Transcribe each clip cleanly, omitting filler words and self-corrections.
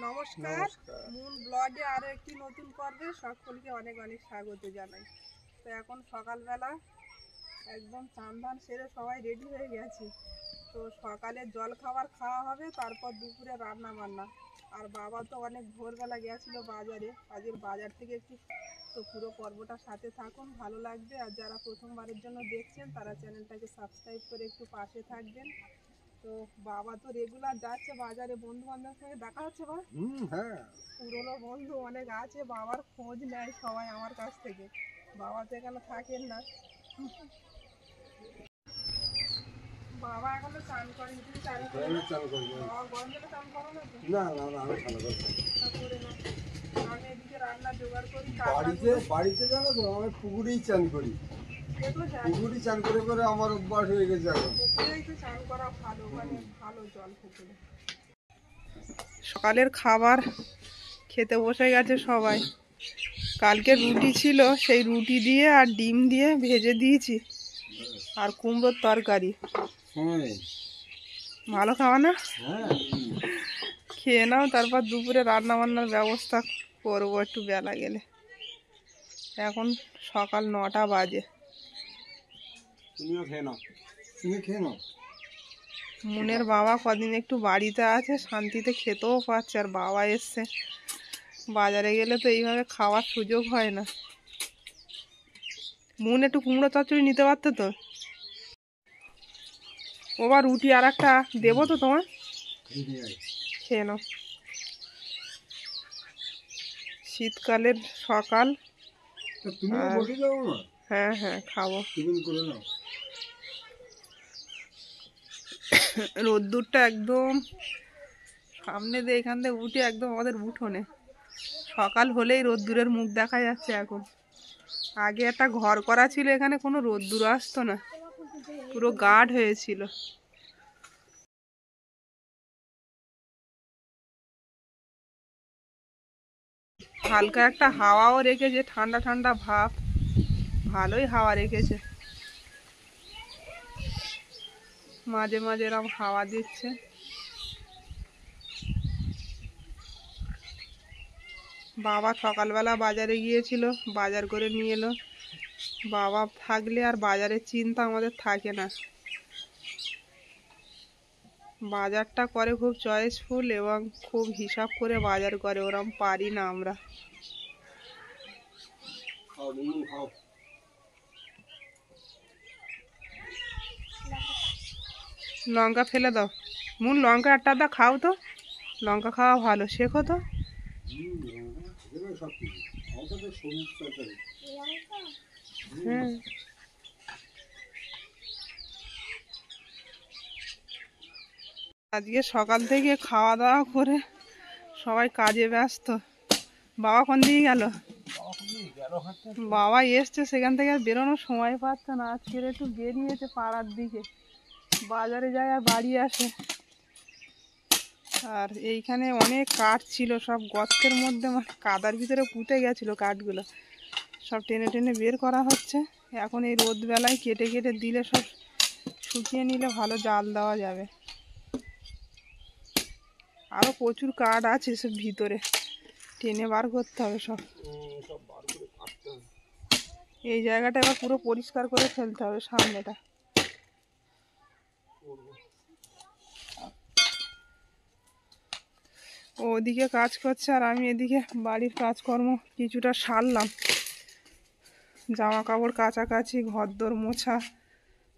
নমস্কার, মুন ব্লগে আরও একটি নতুন পর্বে সকলকে অনেক অনেক স্বাগত জানাই। তো এখন সকালবেলা একদম চান ধান সেরে সবাই রেডি হয়ে গেছি। তো সকালে জল খাওয়া হবে, তারপর দুপুরে রান্না বান্না। আর বাবা তো অনেক ভোরবেলা গেছিলো বাজারে, আজকের বাজার থেকে একটু। তো পুরো পর্বটা সাথে থাকুন, ভালো লাগবে। আর যারা প্রথমবারের জন্য দেখছেন তারা চ্যানেলটাকে সাবস্ক্রাইব করে একটু পাশে থাকবেন। তো বাবা তো রেগুলার যাচ্ছে বাজারে, বন্ধু বান্ধবের সঙ্গে দেখা হচ্ছে। বা হ্যাঁ, পুরনো বন্ধু অনেক আছে, বাবার খোঁজ নেয় সবাই আমার কাছ থেকে। বাবা তো এখানে থাকেন না। বাবা এখনো চান করেন, তুমি চান করো? বাবা গরম জলে চান করো না তো? না না না, আমি ঠান্ডা করছি। করে নাও। আমি এদিকে রান্না জোগাড় করি। বাড়িতে জানো তো, আমি পুকুরেই চান করি। পুকুরেই চান করে করে আমার অভ্যাস হয়ে গেছে এখন। পুকুরেই তো চান করা ভালো, মানে ভালো জল পুকুরে। সকালের খাবার খেতে বসে গেছে সবাই। কালকে রুটি ছিল, সেই রুটি দিয়ে আর ডিম দিয়ে ভেজে দিয়েছি, আর কুমড়োর তরকারি। ভালো খাওয়া না? খেয়ে নাও, তারপর দুপুরে রান্না বান্নার ব্যবস্থা করবো একটু বেলা গেলে। এখন সকাল 9টা বাজে। তুমিও খেয়ে নাও, তুমি খেয়ে নাও। মুনের বাবা কদিন একটু বাড়িতে আছে, শান্তিতে খেতেও পাচ্ছে। আর বাবা এসছে, বাজারে গেলে তো এইভাবে খাওয়ার সুযোগ হয় না। মুন একটু কুমড়ো চচ্চড়ি নিতে পারতো তো। ওবার রুটি আর একটা দেবো তো তোমার, খেয়ে নাও। শীতকালের সকাল। হ্যাঁ হ্যাঁ, খাবো। রোদ্দুরটা একদম সামনে দিয়ে, এখান থেকে উঠে একদম আমাদের উঠোনে। সকাল হলেই রোদ্দুরের মুখ দেখা যাচ্ছে এখন। আগে একটা ঘর করা ছিল, এখানে কোনো রোদ্দুর আসতো না, পুরো গাঢ় হয়েছিল। হালকা একটা হাওয়াও রেখেছে, ঠান্ডা ঠান্ডা ভাব, ভালোই হাওয়া রেখেছে। মাঝে মাঝে এরকম হাওয়া দিচ্ছে। বাবা সকালবেলা বাজারে গিয়েছিল, বাজার করে নিয়ে এলো। বাবা থাকলে আর বাজারের চিন্তা আমাদের থাকে না। বাজারটা করে খুব চয়েসফুল এবং খুব হিসাব করে বাজার করে, ওরম পারি না আমরা। লঙ্কা ফেলে দাও মুন, লঙ্কা একটা দা খাও তো, লঙ্কা খাওয়া ভালো, শেখো তো। হ্যাঁ, আজকে সকাল থেকে খাওয়া দাওয়া করে সবাই কাজে ব্যস্ত। বাবা কোন দিকে গেল? বাবা এসছে সেখান থেকে আর বেরোনোর সময় পাচ্ছে না। আজকের একটু বেরিয়েছে পাড়ার দিকে, বাজারে যায় আর বাড়ি আসে। আর এইখানে অনেক কাঠ ছিল, সব গর্তের মধ্যে, মানে কাদার ভিতরে পুঁতে গেছিলো কাঠগুলো, সব টেনে টেনে বের করা হচ্ছে। এখন এই রোদ বেলায় কেটে কেটে দিলে সব শুকিয়ে নিলে ভালো জাল দেওয়া যাবে। আরও প্রচুর কাঠ আছে সব ভিতরে, টেনে বার করতে হবে সব। এই জায়গাটা এবার পুরো পরিষ্কার করে ফেলতে হবে, সামনেটা। ও ওদিকে কাজ করছে আর আমি এদিকে বাড়ির কাজকর্ম কিছুটা সারলাম। জামা কাপড় কাচাকাচি, ঘরদোর মোছা,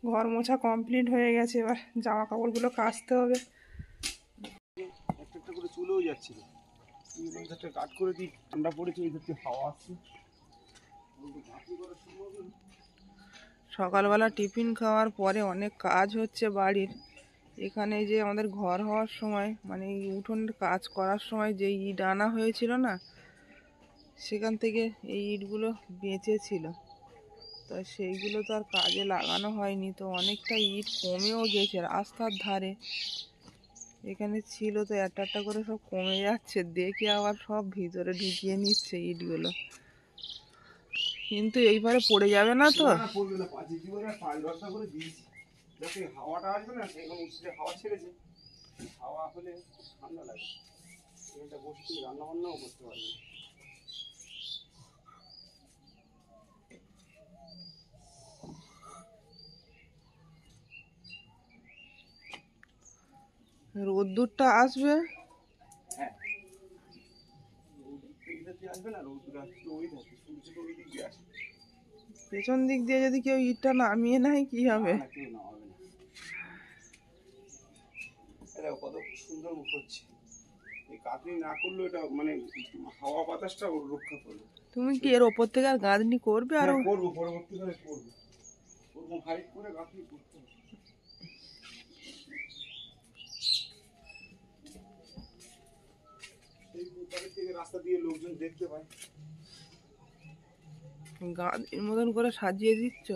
ঘর মোছা কমপ্লিট হয়ে গেছে। এবার জামা কাপড়গুলো কাচতে হবে। একটা করে চলেও যাচ্ছিল, কাট করে দিই, ঠান্ডা পড়েছে, এই ধরতে হাওয়া আসছে। সকালবেলা টিফিন খাওয়ার পরে অনেক কাজ হচ্ছে বাড়ির। এখানে যে আমাদের ঘর হওয়ার সময়, মানে এই উঠোনের কাজ করার সময় যে ইট আনা হয়েছিল না, সেখান থেকে এই ইটগুলো বেঁচেছিল। তো সেইগুলো তো আর কাজে লাগানো হয়নি, তো অনেকটা ইট কমেও গেছে রাস্তার ধারে। এখানে ছিল তো একটা একটা করে সব কমে যাচ্ছে, দেখে আবার সব ভিতরে ঢুকিয়ে নিচ্ছে ইটগুলো। কিন্তু এইবারে পড়ে যাবে না তো? হাওয়াটা আসবে না, হাওয়া ছেড়েছে, হাওয়া হলে ঠান্ডা লাগে। বসে তুমি রান্না বান্নাও করতে পারবে। রোদ্দুরটা আসবে, হ্যাঁ আসবে না, রোদ আসবে ওই থাকে, সূর্য তো ওই দিক দিয়ে আসে। পেছন দিক দিয়ে যদি কেউ ইটটা নামিয়ে নেয় কি হবে? না, কেউ নামাবে না। এটা কত সুন্দর মুখ হচ্ছে, এই কাটনি না করলেও এটা মানে হাওয়া বাতাসটা রক্ষা করবে। তুমি কি এর ওপর থেকে আর গাঁথনি করবে? আর হ্যাঁ, করবো, পরবর্তীকালে করবো, ওরকম হাইট করে গাঁথনি করতে হবে। এই বাড়ি থেকে রাস্তা দিয়ে লোকজন দেখতে পায়। গাঁথনির মতন করে সাজিয়ে দিচ্ছ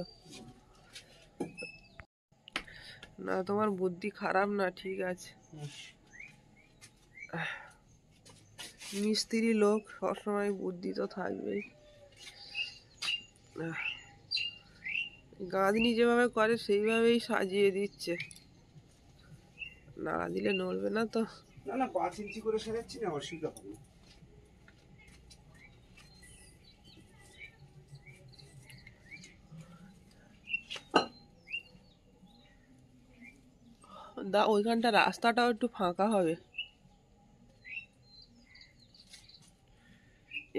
না, তোমার বুদ্ধি খারাপ না, ঠিক আছে। মিস্ত্রি লোক, সবসময় বুদ্ধি তো থাকবেই। গাঁথনি যেভাবে করে সেইভাবেই সাজিয়ে দিচ্ছে, নাড়া দিলে নড়বে না তো। না না, 5 ইঞ্চি করে সাজাচ্ছি না, অসুবিধা হবে না। ওইখানটা রাস্তাটাও একটু ফাঁকা হবে,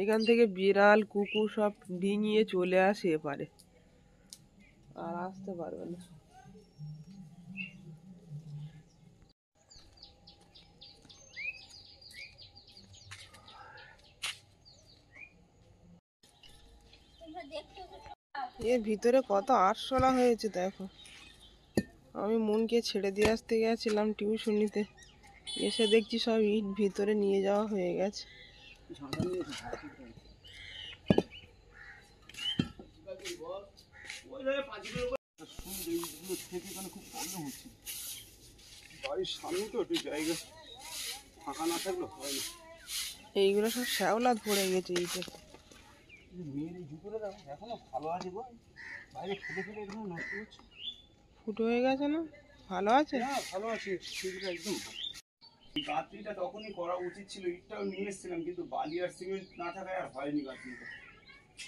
এখান থেকে বিড়াল কুকুর সব ডিঙিয়ে চলে আসে এপারে, আর আসতে পারবে না। এর ভিতরে কত আরশোলা হয়েছে দেখো। আমি মনকে ছেড়ে দিয়ে আসতে গেছিলাম টিউশনিতে, এসে দেখছি সব ইট ভিতরে নিয়ে যাওয়া হয়ে গেছে। বাড়ির সামনে তো একটু জায়গা ফাঁকা না থাকলে হয় না। এইগুলো সব শ্যাওলা পড়ে গেছে ইটে। মেয়ের এই জুতোটা দেখো, এখনো ভালো আছে গো, বাইরে ফেলে ফেলে এখানে নষ্ট হচ্ছে। ফুটো হয়ে গেছে না? ভালো আছে? হ্যাঁ ভালো আছে, সেগুলো একদম ভালো। গাঁথনিটা তখনই করা উচিত ছিল, ইটটাও নিয়ে এসেছিলাম, কিন্তু বালি আর সিমেন্ট না থাকায় আর হয়নি গাঁথনিটা।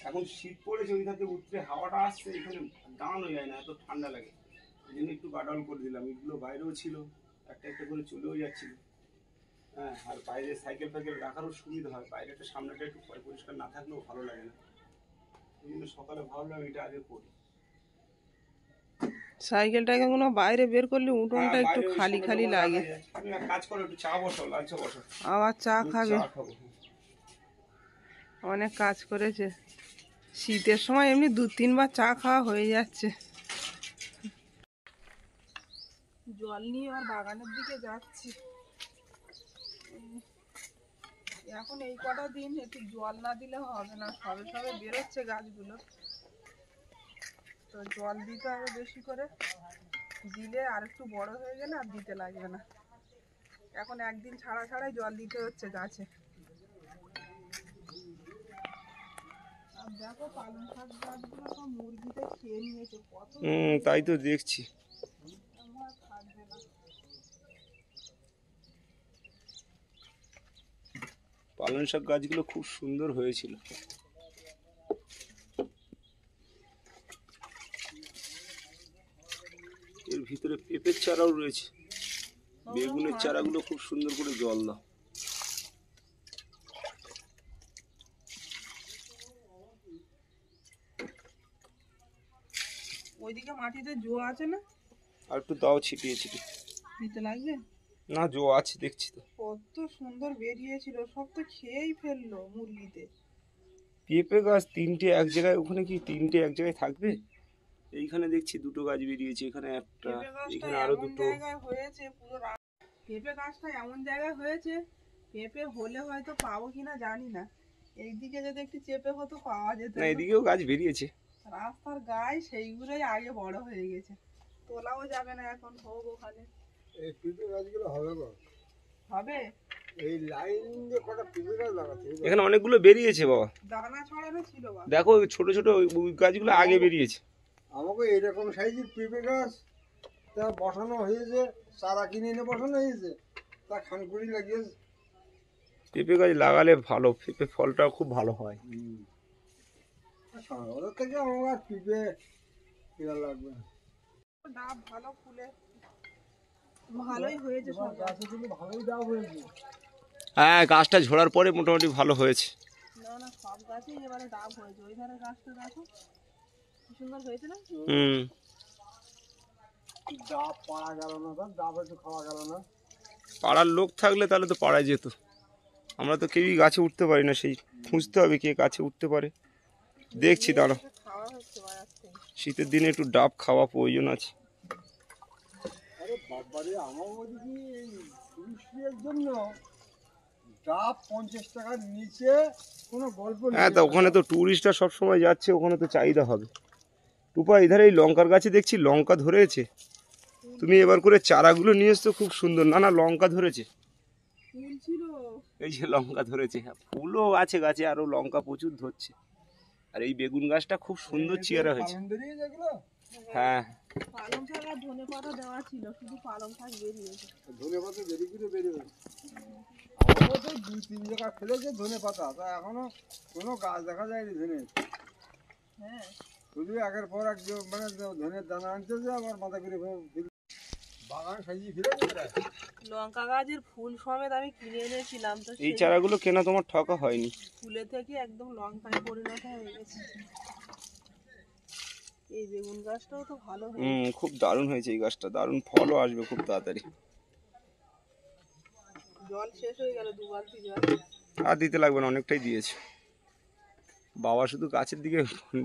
এখন শীত পড়েছে, ওই ধাতে উঠতে হাওয়াটা আসছে, এখানে দাঁড়ানো যায় না, এত ঠান্ডা লাগে। ওই জন্য একটু গাডাউন করে দিলাম, ইটগুলো বাইরেও ছিল, একটা একটা করে চলেও যাচ্ছিল। হ্যাঁ, আর বাইরে সাইকেল ফাইকেল রাখারও সুবিধা হয়, বাইরেটা সামনেটা একটু পরিষ্কার না থাকলেও ভালো লাগে না। ওই জন্য সকালে ভাবলাম এটা আগে করি। সাইকেলটাকে কোনো বাইরে বের করলে উঠোনটা একটু খালি খালি লাগে। তুমি এক কাজ করো, একটু চা বসাও, লাল চা বসাও। আবার চা খাবে? চা খাবো। অনেক কাজ করেছে, শীতের সময় এমনি 2-3 বার চা খাওয়া হয়ে যাচ্ছে। জল নিয়ে আর বাগানের দিকে যাচ্ছি। এখন এই কটা দিন একটু জল না দিলে হবে না, সবে সবে বেরোচ্ছে গাছগুলো, তো জল দিতে হবে বেশি করে, দিলে আর একটু বড় হয়ে গেলে আর দিতে লাগবে না। এখন একদিন ছাড়া ছাড়াই জল দিতে হচ্ছে গাছে। আর দেখো পালং শাক গাছগুলো সব মুরগিতে খেয়ে নিয়েছে, কত তাই তো দেখছি। আমার থাকবে না। পালং শাক গাছগুলো খুব সুন্দর হয়েছিল। এর ভিতরে পেঁপের চারাও রয়েছে, বেগুনের চারাগুলো খুব সুন্দর করে জল দাও। ওইদিকে মাটিতে জো আছে না? আর একটু দাও, ছিটিয়ে ছিটিয়ে দিতে লাগবে না, জো আছে দেখছি তো। কত সুন্দর বেরিয়েছিল, সব তো খেয়েই ফেললো মুরগিতে। পেঁপে গাছ 3টে এক জায়গায়, ওখানে কি 3টে এক জায়গায় থাকবে? এইখানে দেখছি 2টো গাছ বেরিয়েছে, এখানে একটা, এখানে আরো 2টো। হয়েছে পুরো পেঁপে গাছটা এমন জায়গায় হয়েছে, পেঁপে হলে হয়তো পাবো কিনা জানি না। এইদিকে যদি একটু চেপে হতো পাওয়া যেত না, এদিকেও গাছ বেরিয়েছে। রাস্তার গায়ে সেইগুলোই আগে বড় হয়ে গেছে, তোলাও যাবে না এখন, হোক ওখানে। এই পেঁপে গাছগুলো হবে গো, হবে। এই লাইন দিয়ে কটা পেঁপে গাছ লাগাতে হবে। এখানে অনেকগুলো বেরিয়েছে বাবা, দানা ছড়ানো ছিল বাবা। দেখো ছোট ছোট ওই গাছগুলো আগে বেরিয়েছে। আমাকে এরকম সাইজের পেঁপে গাছ তা বসানো হয়েছে, চারা কিনে এনে বসানো হয়েছে, তা খানকুড়ি লাগিয়েছে। পেঁপে গাছ লাগালে ভালো, পেঁপে ফলটাও খুব ভালো হয়। ওদের থেকে আমার আর পিঁপে কেনা লাগবে না। ডাব ভালো ফুলে ভালোই হয়েছে সব গাছ। গাছে কিন্তু ভালোই ডাব হয়েছে। হ্যাঁ, গাছটা ঝোড়ার পরে মোটামুটি ভালো হয়েছে। না না, সব গাছেই এবারে ডাব হয়েছে। ওই ধারে গাছটা দেখো কি সুন্দর হয়েছে না? হুম। ডাব পাড়া গেল না, তার ডাব একটু খাওয়া গেল না। পাড়ার লোক থাকলে তাহলে তো পাড়ায় যেত, আমরা তো কেউই গাছে উঠতে পারি না, সেই খুঁজতে হবে কে গাছে উঠতে পারে। দেখছি দাঁড়া, খাওয়া হচ্ছে বাজার থেকে। শীতের দিনে একটু ডাব খাওয়া প্রয়োজন আছে। আরে বাবারে, আমার ওদিকে এই টুরিস্টের জন্য ডাব 50 টাকার নিচে কোনো গল্প নেই। হ্যাঁ, তা ওখানে তো ট্যুরিস্টরা সবসময় যাচ্ছে, ওখানে তো চাহিদা হবে। টুপা, এধারে এই লঙ্কার গাছে দেখছি লঙ্কা ধরেছে। তুমি এবার করে চারাগুলো নিয়ে এসছো, খুব সুন্দর। না না, লঙ্কা ধরেছে, ফুল ছিল। এই যে লঙ্কা ধরেছে। হ্যাঁ, ফুলও আছে গাছে, আরো লঙ্কা প্রচুর ধরছে। আর এই বেগুন গাছটা খুব সুন্দর চেয়ারা হয়েছে। পালনদেরই যেগুলো হ্যাঁ, পালং শাক আর ধনে পাতা দেওয়া ছিল, শুধু পালং শাক বেরিয়েছে। ধনে পাতা বেরিয়ে করে বেরিয়ে আমারও তো 2-3 জায়গা ফেলেছে ধনে পাতা, তা এখনো কোনো গাছ দেখা যায়নি ধনে। হ্যাঁ, শুধু একের পর এক মানে ধনের দানা আনতেছে, আবার মাথা করে বাগান সাজিয়ে ফিরেছে। লঙ্কা গাছের ফুল সমেত আমি কিনে এনেছিলাম, তো এই সেই চারাগুলো কেনা তোমার ঠকা হয়নি। ফুলে থেকে একদম লঙ্কায় পরিণত হয়ে গেছে। এই বেগুন গাছটাও তো ভালো হয়েছে। খুব দারুণ হয়েছে এই গাছটা, দারুণ ফলও আসবে খুব তাড়াতাড়ি। জল শেষ হয়ে গেল, 2 বালতি জল। আর দিতে লাগবে না, অনেকটাই দিয়েছে। বাবা শুধু গাছের দিকে,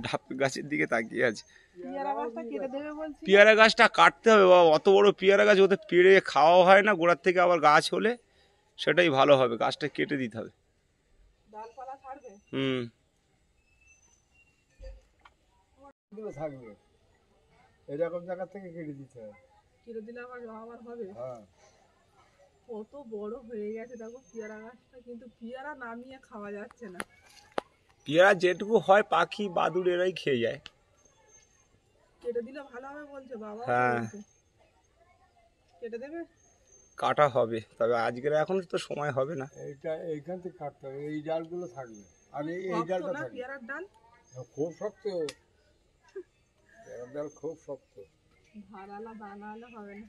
ডাব গাছের দিকে তাকিয়ে আছে। পেয়ারা গাছটা কেটে দেবে বলছি। পেয়ারা গাছটা কাটতে হবে বাবা, অত বড় পেয়ারা গাছ, ওতে পেড়ে খাওয়া হয় না। গোড়ার থেকে আবার গাছ হলে সেটাই ভালো হবে, গাছটা কেটে দিতে হবে। ডালপালা ছাড়বে। হুম। থাকবে এরকম জায়গা থেকে কেটে দিতে হবে। কেটে দিলে আবার হবে। হ্যাঁ, কত বড় হয়ে গেছে দেখো পেয়ারা গাছটা, কিন্তু পেয়ারা নামিয়ে খাওয়া যাচ্ছে না। পেয়ারা যেটুকু হয় পাখি বাদুড় এরাই খেয়ে যায়। কেটে দিলে ভালো হবে বলছে বাবা। হ্যাঁ। কেটে দেবে। কাটা হবে, তবে আজকের এখন তো সময় হবে না। এইখান থেকে কাটতে হবে, এই ডালগুলো থাকবে। আর এই শক্ত ডালটা না থাকবে। পেয়ারার ডাল? খুব শক্ত, পেয়ারার ডাল খুব শক্ত। ধারালা দানালা হবে না।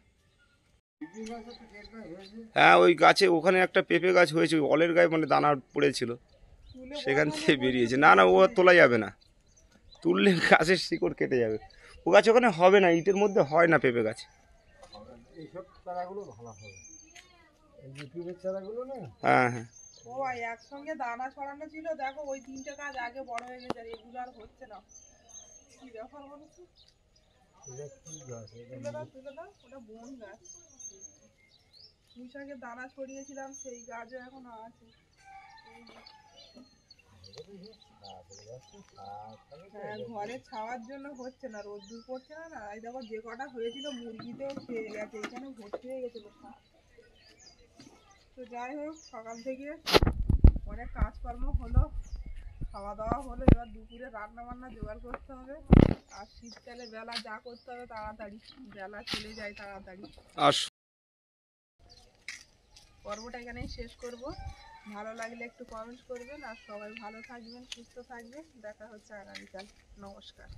হ্যাঁ, ওই গাছে ওখানে একটা পেঁপে গাছ হয়েছে, ওই অলের গায়ে মানে দানা পড়েছিল, তুলে সেখান বসালে থেকে বেরিয়েছে। না না, ও আর তোলা যাবে না, তুললে গাছের শিকড় কেটে যাবে। ও গাছ ওখানে হবে না, ইটের মধ্যে হয় না পেঁপে গাছ। এইসব চারাগুলো ভালো হবে, এই যে পিঁপের চারাগুলো না। হ্যাঁ হ্যাঁ। ও ভাই, একসঙ্গে দানা ছড়ানো ছিল, দেখো ওই 3টে গাছ আগে বড় হয়ে গেছে, আর এগুলো আর হচ্ছে না। কি ব্যাপার বলো তো? এটা কি গাছ? তুলে দাও, ওটা বন গাছ। পুঁইশাকের দানা ছড়িয়েছিলাম, সেই গাছও এখন আছে। হ্যাঁ, ঘরে ছাওয়ার জন্য হচ্ছে না, রোদ্দুর পড়ছে না। এই দেখো যে কটা হয়েছিল মুরগিতেও খেয়ে গেছে, এখানে ভর্তি হয়ে গেছিল সব। তো যাই হোক, সকাল থেকে অনেক কাজকর্ম হলো, খাওয়া দাওয়া হলো। এবার দুপুরে রান্না বান্না জোগাড় করতে হবে। আর শীতকালে বেলা যা করতে হবে তাড়াতাড়ি, বেলা চলে যায় তাড়াতাড়ি। আর পর্বটা এখানেই শেষ করব। ভালো লাগলে একটু কমেন্ট করবেন, আর সবাই ভালো থাকবেন, সুস্থ থাকবেন। দেখা হচ্ছে আগামীকাল। নমস্কার।